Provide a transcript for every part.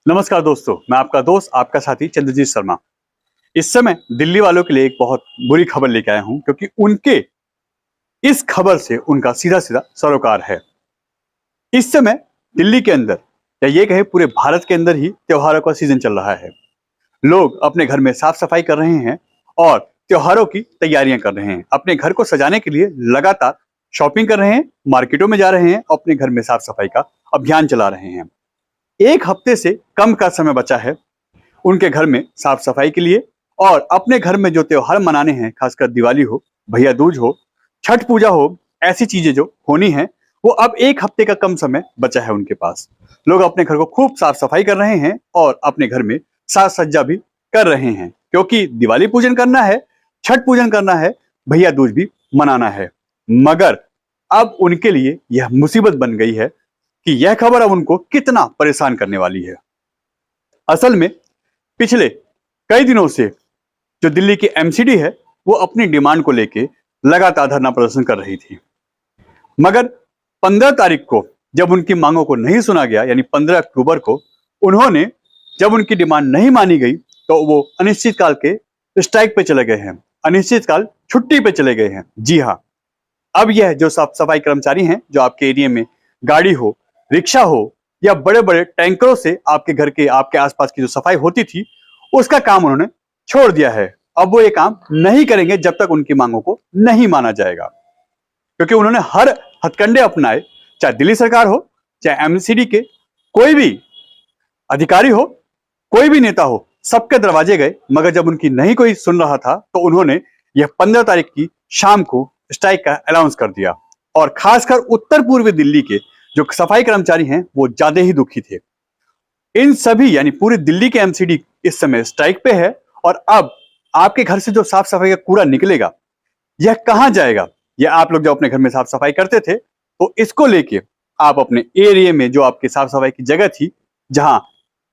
नमस्कार दोस्तों, मैं आपका दोस्त आपका साथी चंद्रजीत शर्मा। इस समय दिल्ली वालों के लिए एक बहुत बुरी खबर लेके आया हूं, क्योंकि उनके इस खबर से उनका सीधा सीधा सरोकार है। इस समय दिल्ली के अंदर या ये कहे पूरे भारत के अंदर ही त्योहारों का सीजन चल रहा है। लोग अपने घर में साफ सफाई कर रहे हैं और त्योहारों की तैयारियां कर रहे हैं। अपने घर को सजाने के लिए लगातार शॉपिंग कर रहे हैं, मार्केटों में जा रहे हैं, अपने घर में साफ सफाई का अभियान चला रहे हैं। एक हफ्ते से कम का समय बचा है उनके घर में साफ सफाई के लिए, और अपने घर में जो त्योहार मनाने हैं, खासकर दिवाली हो, भैया दूज हो, छठ पूजा हो, ऐसी चीजें जो होनी है, वो अब एक हफ्ते का कम समय बचा है उनके पास। लोग अपने घर को खूब साफ सफाई कर रहे हैं और अपने घर में साज सज्जा भी कर रहे हैं, क्योंकि दिवाली पूजन करना है, छठ पूजन करना है, भैया दूज भी मनाना है। मगर अब उनके लिए यह मुसीबत बन गई है कि यह खबर अब उनको कितना परेशान करने वाली है। असल में पिछले कई दिनों से जो दिल्ली की एमसीडी है, वो अपनी डिमांड को लेके लगातार धरना प्रदर्शन कर रही थी। मगर 15 तारीख को जब उनकी मांगों को नहीं सुना गया, यानी 15 अक्टूबर को उन्होंने जब उनकी डिमांड नहीं मानी गई, तो वो अनिश्चितकाल के स्ट्राइक पे चले गए हैं, अनिश्चितकाल छुट्टी पे चले गए हैं। जी हाँ, अब यह जो साफ सफाई कर्मचारी हैं, जो आपके एरिया में गाड़ी हो, रिक्शा हो या बड़े बड़े टैंकरों से आपके घर के आपके आसपास की जो सफाई होती थी, उसका काम उन्होंने छोड़ दिया है। अब वो ये काम नहीं करेंगे जब तक उनकी मांगों को नहीं माना जाएगा, क्योंकि उन्होंने हर हथकंडे अपनाए, चाहे दिल्ली सरकार हो, चाहे एमसीडी के कोई भी अधिकारी हो, कोई भी नेता हो, सबके दरवाजे गए। मगर जब उनकी नहीं कोई सुन रहा था, तो उन्होंने यह 15 तारीख की शाम को स्ट्राइक का अनाउंस कर दिया। और खासकर उत्तर पूर्वी दिल्ली के जो सफाई कर्मचारी हैं, वो ज्यादा ही दुखी थे। इन सभी यानी पूरी दिल्ली के एमसीडी इस समय स्ट्राइक पे है, और अब आपके घर से जो साफ सफाई का कूड़ा निकलेगा, यह कहां जाएगा? यह आप लोग जो अपने घर में साफ सफाई करते थे, तो इसको लेके आप अपने एरिया में जो आपकी साफ सफाई की जगह थी, जहां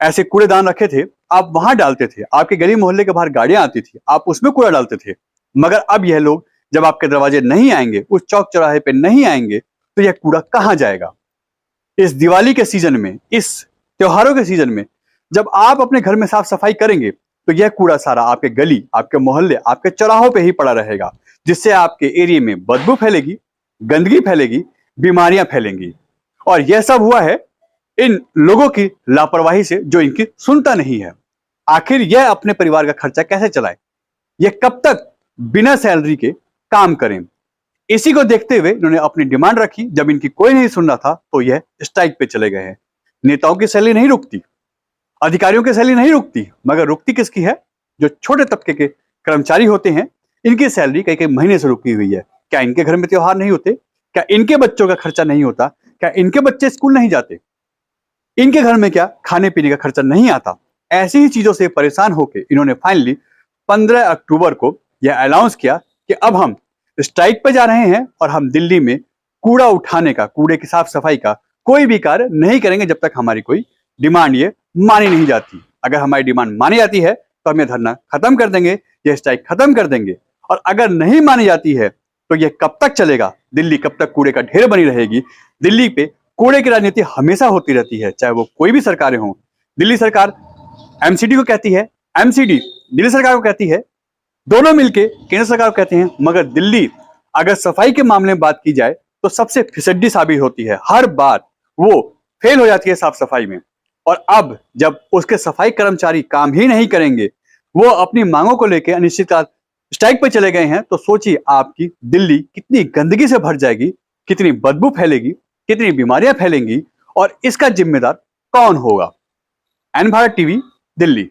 ऐसे कूड़ेदान रखे थे, आप वहां डालते थे। आपके गली मोहल्ले के बाहर गाड़ियां आती थी, आप उसमें कूड़ा डालते थे। मगर अब यह लोग जब आपके दरवाजे नहीं आएंगे, उस चौक चौराहे पे नहीं आएंगे, तो यह कूड़ा कहां जाएगा? इस दिवाली के सीजन में, इस त्योहारों के सीजन में जब आप अपने घर में साफ सफाई करेंगे, तो यह कूड़ा सारा आपके गली, आपके मोहल्ले, आपके चौराहों पे ही पड़ा रहेगा, जिससे आपके एरिया में बदबू फैलेगी, गंदगी फैलेगी, बीमारियां फैलेंगी। और यह सब हुआ है इन लोगों की लापरवाही से, जो इनकी सुनता नहीं है। आखिर यह अपने परिवार का खर्चा कैसे चलाए? यह कब तक बिना सैलरी के काम करें? इसी को देखते हुए इन्होंने अपनी डिमांड रखी। जब इनकी कोई नहीं सुन रहा था, तो यह स्ट्राइक पे चले गए हैं। नेताओं की सैलरी नहीं रुकती, अधिकारियों की सैलरी नहीं रुकती, मगर रुकती किसकी है? जो छोटे तबके के कर्मचारी होते हैं, इनकी सैलरी कई कई महीने से रुकी हुई है। क्या इनके घर में त्योहार नहीं होते? क्या इनके बच्चों का खर्चा नहीं होता? क्या इनके बच्चे स्कूल नहीं जाते? इनके घर में क्या खाने पीने का खर्चा नहीं आता? ऐसी ही चीजों से परेशान होकर इन्होंने फाइनली 15 अक्टूबर को यह अनाउंस किया कि अब हम स्ट्राइक पे जा रहे हैं, और हम दिल्ली में कूड़ा उठाने का, कूड़े की साफ सफाई का कोई भी कार्य नहीं करेंगे जब तक हमारी कोई डिमांड ये मानी नहीं जाती। अगर हमारी डिमांड मानी जाती है, तो हम ये धरना खत्म कर देंगे, ये स्ट्राइक खत्म कर देंगे। और अगर नहीं मानी जाती है, तो ये कब तक चलेगा? दिल्ली कब तक कूड़े का ढेर बनी रहेगी? दिल्ली पे कूड़े की राजनीति हमेशा होती रहती है, चाहे वो कोई भी सरकारें हों। दिल्ली सरकार एमसीडी को कहती है, एमसीडी दिल्ली सरकार को कहती है, दोनों मिलके केंद्र सरकार को कहते हैं। मगर दिल्ली अगर सफाई के मामले में बात की जाए, तो सबसे फिसड्डी साबित होती है। हर बार वो फेल हो जाती है साफ सफाई में। और अब जब उसके सफाई कर्मचारी काम ही नहीं करेंगे, वो अपनी मांगों को लेकर अनिश्चितकाल स्ट्राइक पे चले गए हैं, तो सोचिए आपकी दिल्ली कितनी गंदगी से भर जाएगी, कितनी बदबू फैलेगी, कितनी बीमारियां फैलेंगी, और इसका जिम्मेदार कौन होगा? एन भारत टीवी, दिल्ली।